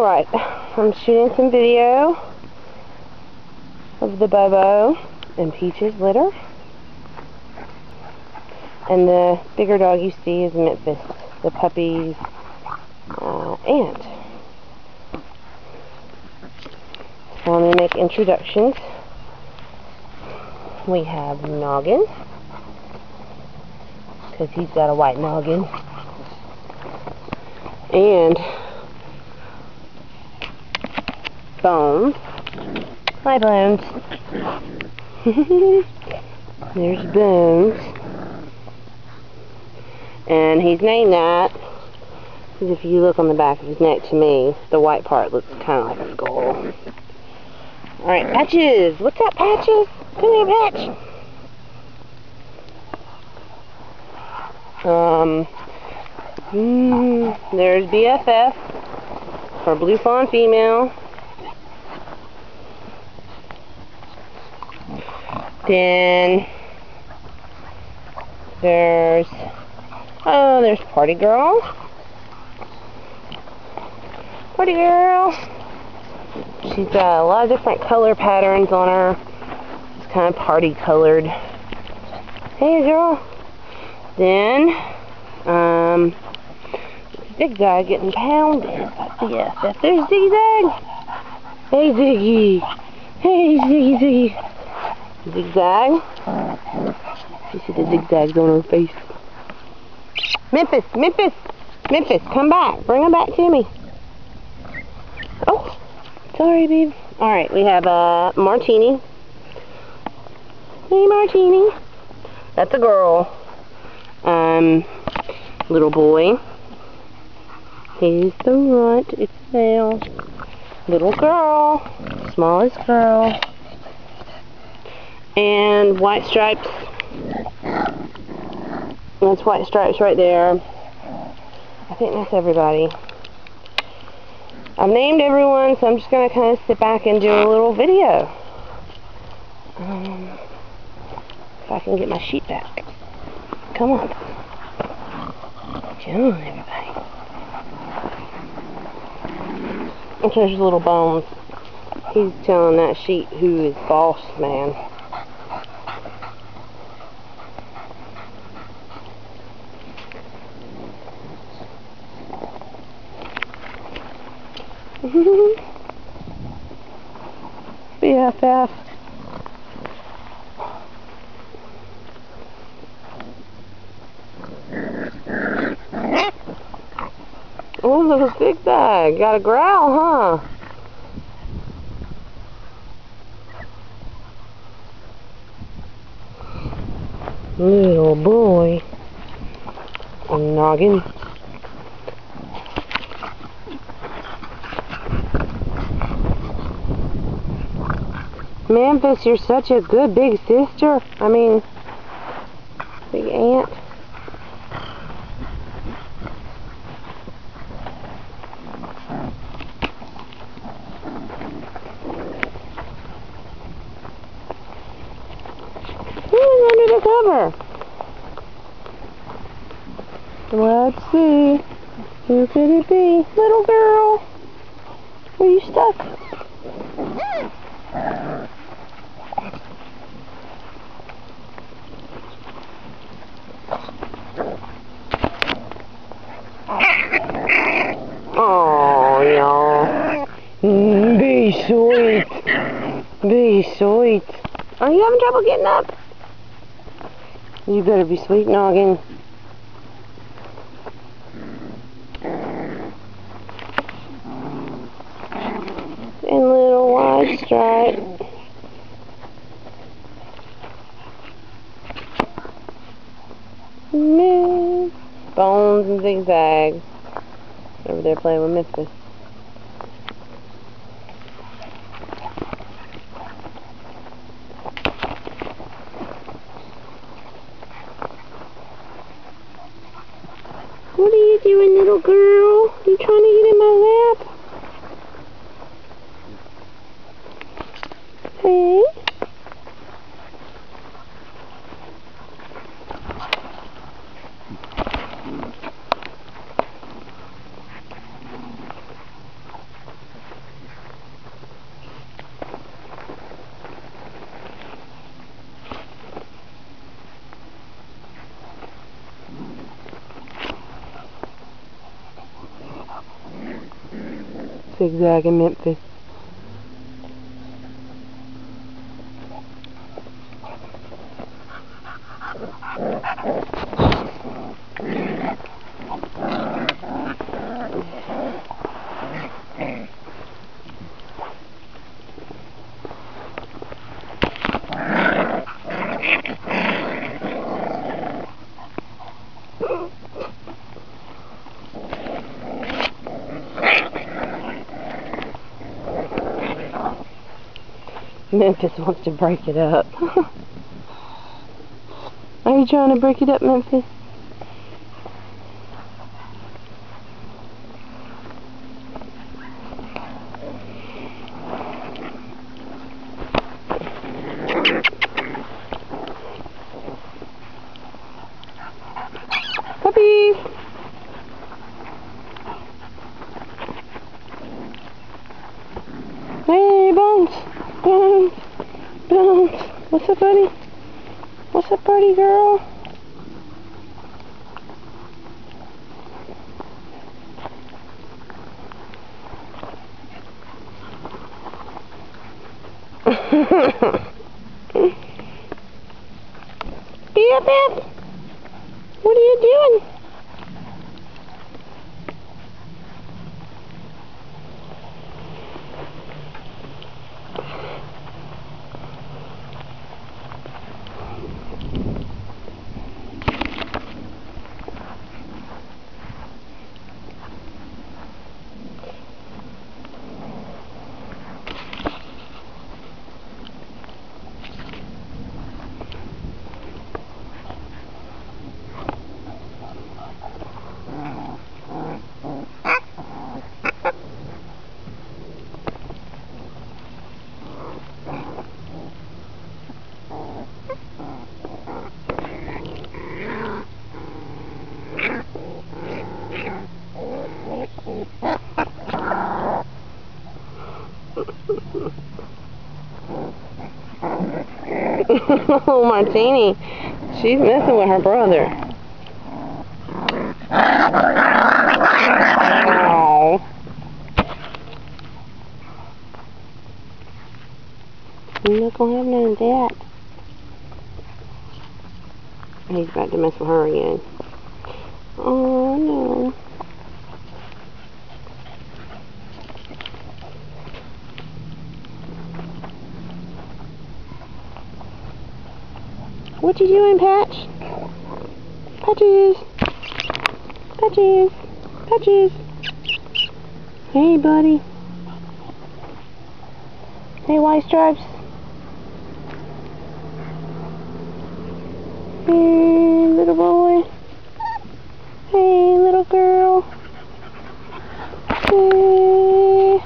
Alright, I'm shooting some video of the Bobo and Peach's litter. And the bigger dog you see is Memphis, the puppy's aunt. So let me make introductions. We have Noggin, because he's got a white noggin. And Bones. Hi, Bones. There's Bones. And he's named that because if you look on the back of his neck, to me, the white part looks kind of like a skull. Alright, Patches. What's up, Patches? Come here, Patch. There's BFF, for Blue Fawn female. Then there's Party Girl. Party Girl. She's got a lot of different color patterns on her. It's kind of party colored. Hey, girl. Then Zigzag getting pounded by BFF. There's Zigzag. Hey, Ziggy. Hey, Ziggy. Zigzag. You see the zigzags on her face. Memphis, Memphis, Memphis, come back. Bring him back to me. Oh, sorry, babe. Alright, we have Martini. Hey, Martini. That's a girl. Little boy. He's the runt. It's male. Little girl. Smallest girl. And White Stripes. That's White Stripes right there. I think that's everybody. I've named everyone, so I'm just going to kind of sit back and do a little video. If I can get my sheet back. Come on. Come on, everybody. And there's little Bones. He's telling that sheet who is boss, man. BFF. Oh, little Zigzag. Got a growl, huh? Little boy. And Noggin. Memphis, you're such a good big sister. I mean, big aunt. Who's under the cover? Let's see. Who could it be? Little girl. Are you stuck? Oh, y'all. Be sweet. Be sweet. Are you having trouble getting up? You better be sweet, Noggin. And little White Stripe. Bones and Zigzag. Over there playing with Memphis. What are you doing, little girl? You trying to get in my lap? Hey? Zigzag in Memphis. Memphis wants to break it up. Are you trying to break it up, Memphis? Puppies! Hey, Bones! Bones! Bones! What's up, buddy? What's up, buddy girl? BFF! What are you doing? Oh, Martini. She's messing with her brother. Oh. You're not gonna have none of that. He's about to mess with her again. Oh, no. What you doing, Patch? Patches! Patches! Patches! Hey, buddy. Hey, White Stripes. Hey, little boy. Hey, little girl. Hey.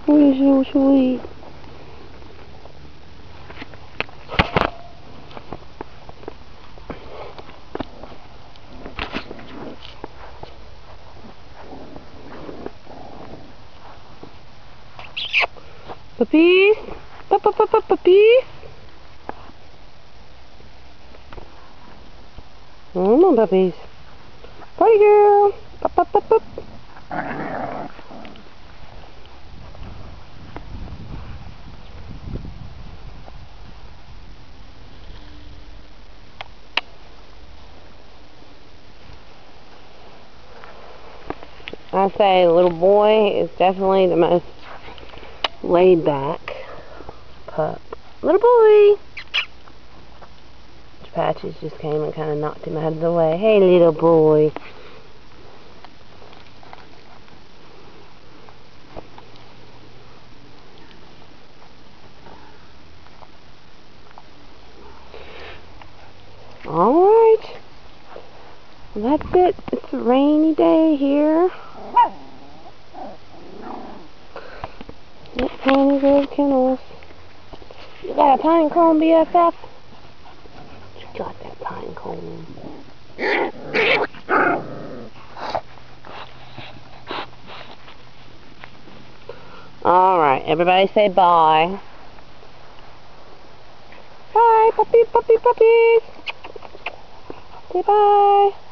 You're so sweet. Puppies? Puppies? Come on, puppies. Party girl. Pup. I say little boy is definitely the most laid back pup. Little boy! Patches just came and kind of knocked him out of the way. Hey, little boy. Alright. Well, that's it. It's a rainy day here. At Piney Grove Kennels. You got a pine cone, BFF? You got that pine cone. Alright, everybody say bye. puppy, puppy, puppies. Say bye.